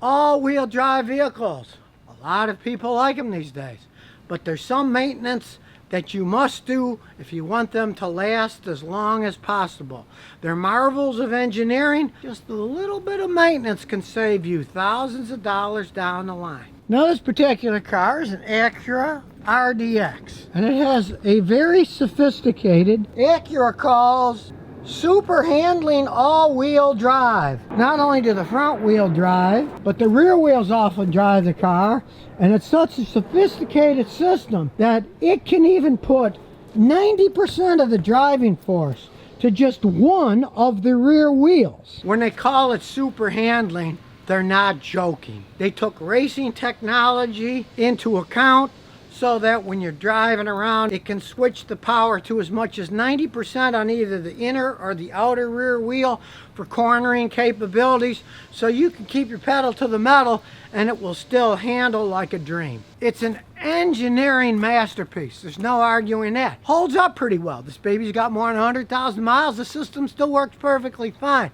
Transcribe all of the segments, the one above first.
All-wheel drive vehicles. A lot of people like them these days. But there's some maintenance that you must do if you want them to last as long as possible. They're marvels of engineering. Just a little bit of maintenance can save you thousands of dollars down the line. Now this particular car is an Acura RDX, and it has a very sophisticated, Acura calls, super handling all-wheel drive. Not only do the front wheel drive, but the rear wheels often drive the car, and it's such a sophisticated system that it can even put 90% of the driving force to just one of the rear wheels. When they call it super handling, they're not joking. They took racing technology into account so that when you're driving around, it can switch the power to as much as 90% on either the inner or the outer rear wheel for cornering capabilities, so you can keep your pedal to the metal and it will still handle like a dream. It's an engineering masterpiece. There's no arguing that. Holds up pretty well. This baby's got more than 100,000 miles. The system still works perfectly fine.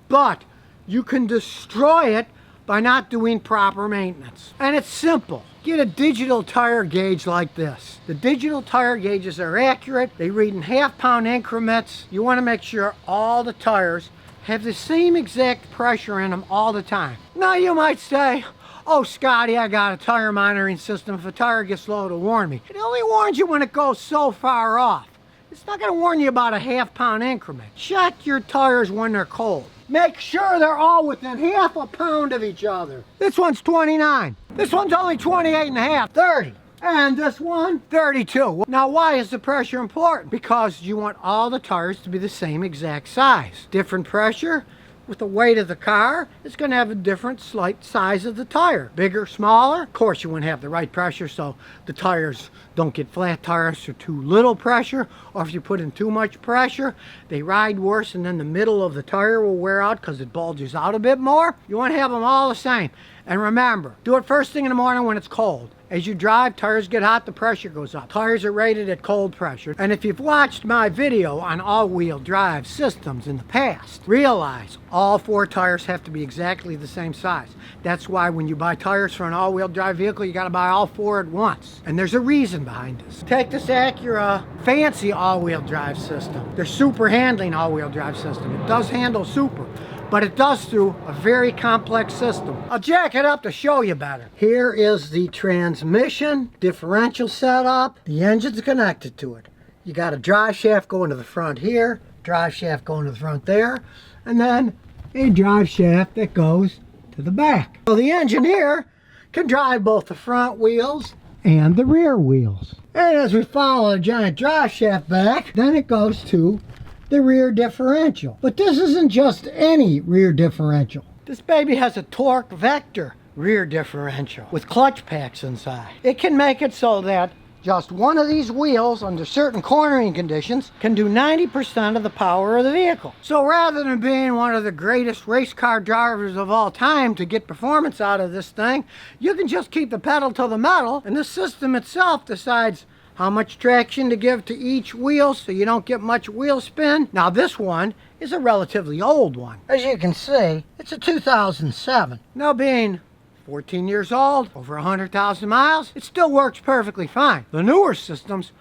But you can destroy it by not doing proper maintenance. And it's simple. Get a digital tire gauge like this. The digital tire gauges are accurate. They read in half-pound increments. You want to make sure all the tires have the same exact pressure in them all the time. Now you might say, oh Scotty, I got a tire monitoring system. If a tire gets low, it'll warn me. It only warns you when it goes so far off. It's not going to warn you about a half-pound increment. Check your tires when they're cold. Make sure they're all within half a pound of each other. This one's 29. This one's only 28 and a half, 30. And this one, 32. Now why is the pressure important? Because you want all the tires to be the same exact size. Different pressure with the weight of the car, it's going to have a different slight size of the tire. Bigger, smaller. Of course you wouldn't have the right pressure so the tires don't get flat tires or too little pressure, or if you put in too much pressure, they ride worse and then the middle of the tire will wear out because it bulges out a bit more. You want to have them all the same. And remember, do it first thing in the morning when it's cold. As you drive, tires get hot, the pressure goes up. Tires are rated at cold pressure. And if you've watched my video on all-wheel drive systems in the past, realize all four tires have to be exactly the same size. That's why when you buy tires for an all-wheel drive vehicle, you got to buy all four at once. And there's a reason behind this. Take this Acura fancy all-wheel drive system. Their super handling all-wheel drive system. It does handle super, but it does through a very complex system. I'll jack it up to show you better. Here is the transmission differential setup. The engine's connected to it. You got a drive shaft going to the front here, drive shaft going to the front there, and then a drive shaft that goes to the back. So the engineer can drive both the front wheels and the rear wheels. And as we follow the giant drive shaft back, then it goes to the rear differential. But this isn't just any rear differential. This baby has a torque vector rear differential with clutch packs inside. It can make it so that just one of these wheels under certain cornering conditions can do 90% of the power of the vehicle. So rather than being one of the greatest race car drivers of all time to get performance out of this thing, you can just keep the pedal to the metal and the system itself decides how much traction to give to each wheel so you don't get much wheel spin. Now this one is a relatively old one. As you can see, it's a 2007. Now being 14 years old, over 100,000 miles, it still works perfectly fine. The newer systems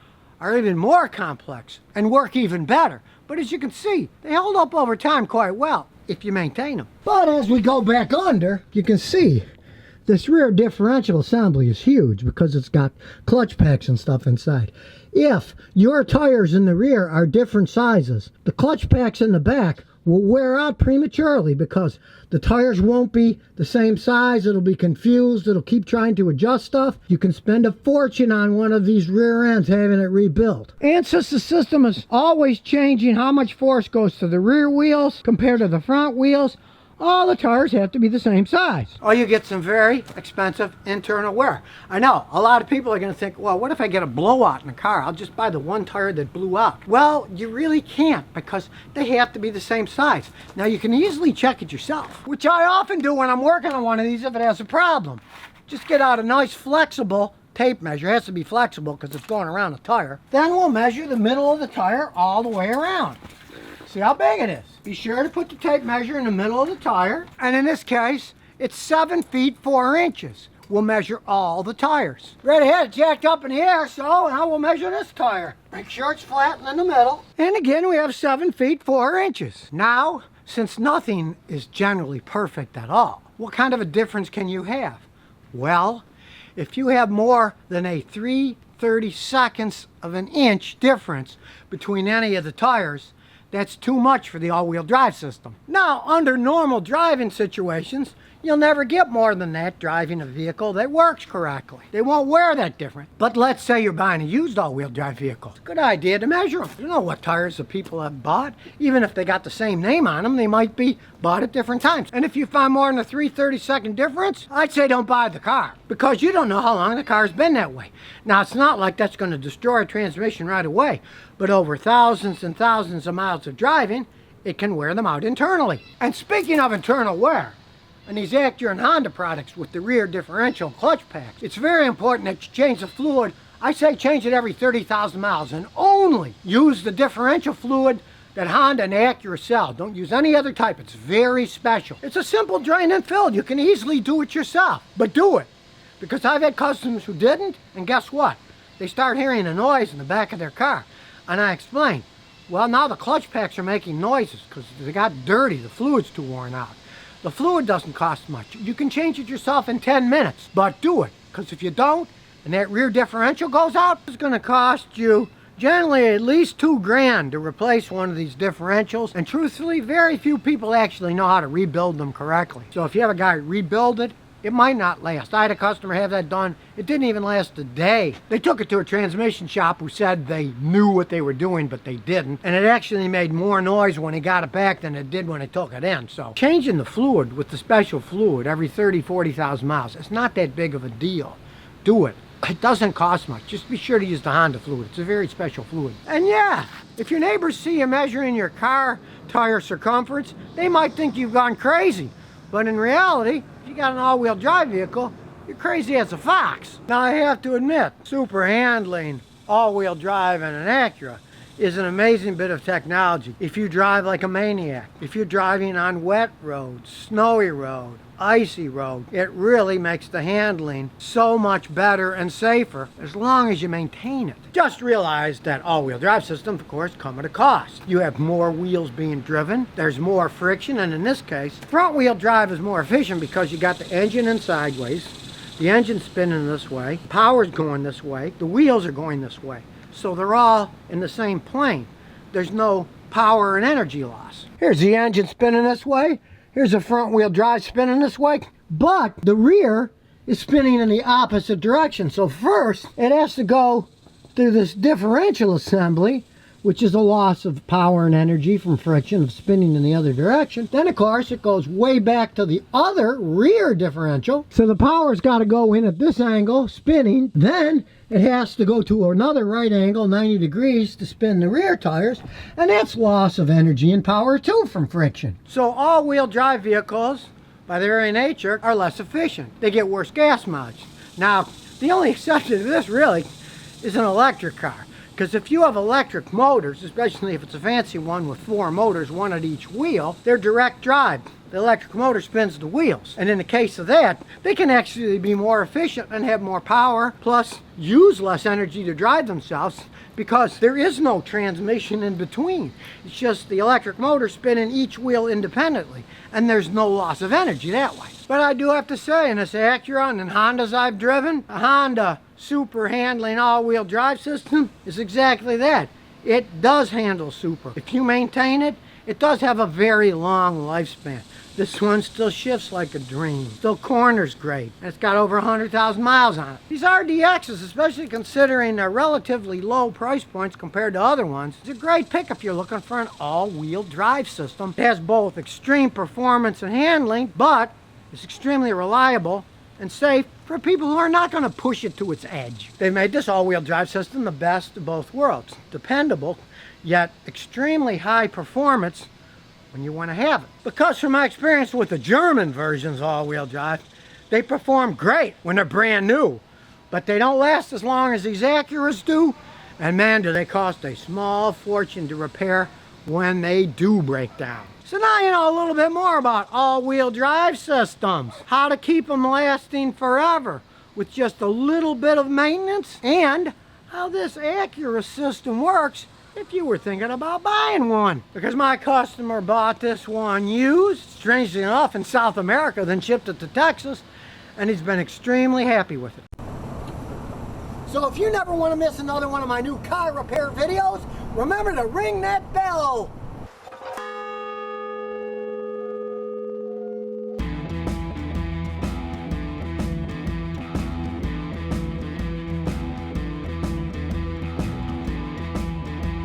are even more complex and work even better. But as you can see, they hold up over time quite well if you maintain them. But as we go back under, you can see this rear differential assembly is huge because it's got clutch packs and stuff inside. If your tires in the rear are different sizes, the clutch packs in the back will wear out prematurely because the tires won't be the same size. It'll be confused. It'll keep trying to adjust stuff. You can spend a fortune on one of these rear ends having it rebuilt. And since the system is always changing how much force goes to the rear wheels compared to the front wheels, all the tires have to be the same size. Or you get some very expensive internal wear. I know, a lot of people are going to think, well, what if I get a blowout in a car? I'll just buy the one tire that blew out. Well, you really can't because they have to be the same size. Now, you can easily check it yourself, which I often do when I'm working on one of these if it has a problem. Just get out a nice flexible tape measure. It has to be flexible because it's going around the tire. Then we'll measure the middle of the tire all the way around. See how big it is. Be sure to put the tape measure in the middle of the tire. And in this case, It's 7 feet 4 inches. We'll measure all the tires. Right ahead, it's jacked up in here, so now we'll measure this tire. Make sure it's flattened in the middle. And again, we have 7 feet 4 inches. Now, since nothing is generally perfect at all, what kind of a difference can you have? Well, if you have more than a 3/32 of an inch difference between any of the tires, that's too much for the all-wheel drive system. Now, under normal driving situations, you'll never get more than that driving a vehicle that works correctly. They won't wear that different. But let's say you're buying a used all-wheel drive vehicle. It's a good idea to measure them. You know what tires the people have bought. Even if they got the same name on them, they might be bought at different times. And if you find more than a 3/32 difference, I'd say don't buy the car, because you don't know how long the car's been that way. Now, it's not like that's going to destroy a transmission right away, but over thousands and thousands of miles of driving, it can wear them out internally. And speaking of internal wear, and these Acura and Honda products with the rear differential and clutch packs, it's very important that you change the fluid. I say change it every 30,000 miles, and only use the differential fluid that Honda and Acura sell. Don't use any other type. It's very special. It's a simple drain and fill. You can easily do it yourself, but do it. Because I've had customers who didn't, and guess what? They start hearing a noise in the back of their car. And I explain, well, now the clutch packs are making noises because they got dirty. The fluid's too worn out. The fluid doesn't cost much. You can change it yourself in 10 minutes, but do it. Because if you don't, and that rear differential goes out, it's going to cost you generally at least $2,000 to replace one of these differentials. And truthfully, very few people actually know how to rebuild them correctly. So if you have a guy rebuild it, it might not last. I had a customer have that done. It didn't even last a day. They took it to a transmission shop who said they knew what they were doing, but they didn't. And it actually made more noise when he got it back than it did when they took it in. So changing the fluid with the special fluid every 40,000 miles, it's not that big of a deal. Do it. It doesn't cost much. Just be sure to use the Honda fluid. It's a very special fluid. And yeah, if your neighbors see you measuring your car tire circumference, they might think you've gone crazy. But in reality, if you got an all-wheel drive vehicle, you're crazy as a fox. Now, I have to admit, super handling, all-wheel drive, and an Acura is an amazing bit of technology. If you drive like a maniac, if you're driving on wet roads, snowy road, icy road, it really makes the handling so much better and safer as long as you maintain it. Just realize that all-wheel drive systems, of course, come at a cost. You have more wheels being driven, there's more friction, and in this case, front-wheel drive is more efficient because you got the engine in sideways, the engine's spinning this way, power's going this way, the wheels are going this way. So they're all in the same plane. There's no power and energy loss. Here's the engine spinning this way. Here's a front wheel drive spinning this way. But the rear is spinning in the opposite direction. So first, it has to go through this differential assembly, which is a loss of power and energy from friction of spinning in the other direction. Then, of course, it goes way back to the other rear differential. So the power's got to go in at this angle, spinning. Then it has to go to another right angle, 90 degrees, to spin the rear tires. And that's loss of energy and power, too, from friction. So all-wheel drive vehicles, by their very nature, are less efficient. They get worse gas mileage. Now, the only exception to this, really, is an electric car. Because if you have electric motors, especially if it's a fancy one with 4 motors, one at each wheel, they're direct drive. The electric motor spins the wheels. And in the case of that, they can actually be more efficient and have more power, plus use less energy to drive themselves because there is no transmission in between. It's just the electric motor spinning each wheel independently, and there's no loss of energy that way. But I do have to say, in this Acura and in Hondas I've driven, a Honda super handling all-wheel drive system is exactly that. It does handle super. If you maintain it, it does have a very long lifespan. This one still shifts like a dream. Still corners great. And it's got over 100,000 miles on it. These RDXs, especially considering their relatively low price points compared to other ones, is a great pick if you're looking for an all-wheel drive system. It has both extreme performance and handling, but it's extremely reliable and safe for people who are not going to push it to its edge. They've made this all-wheel drive system the best of both worlds. Dependable, yet extremely high performance when you want to have it. Because from my experience with the German versions of all-wheel drive, they perform great when they're brand new, but they don't last as long as these Acuras do, and man, do they cost a small fortune to repair when they do break down. So now you know a little bit more about all-wheel drive systems, how to keep them lasting forever with just a little bit of maintenance, and how this Acura system works if you were thinking about buying one. Because my customer bought this one used, strangely enough, in South America, then shipped it to Texas, and he's been extremely happy with it. So if you never want to miss another one of my new car repair videos, remember to ring that bell.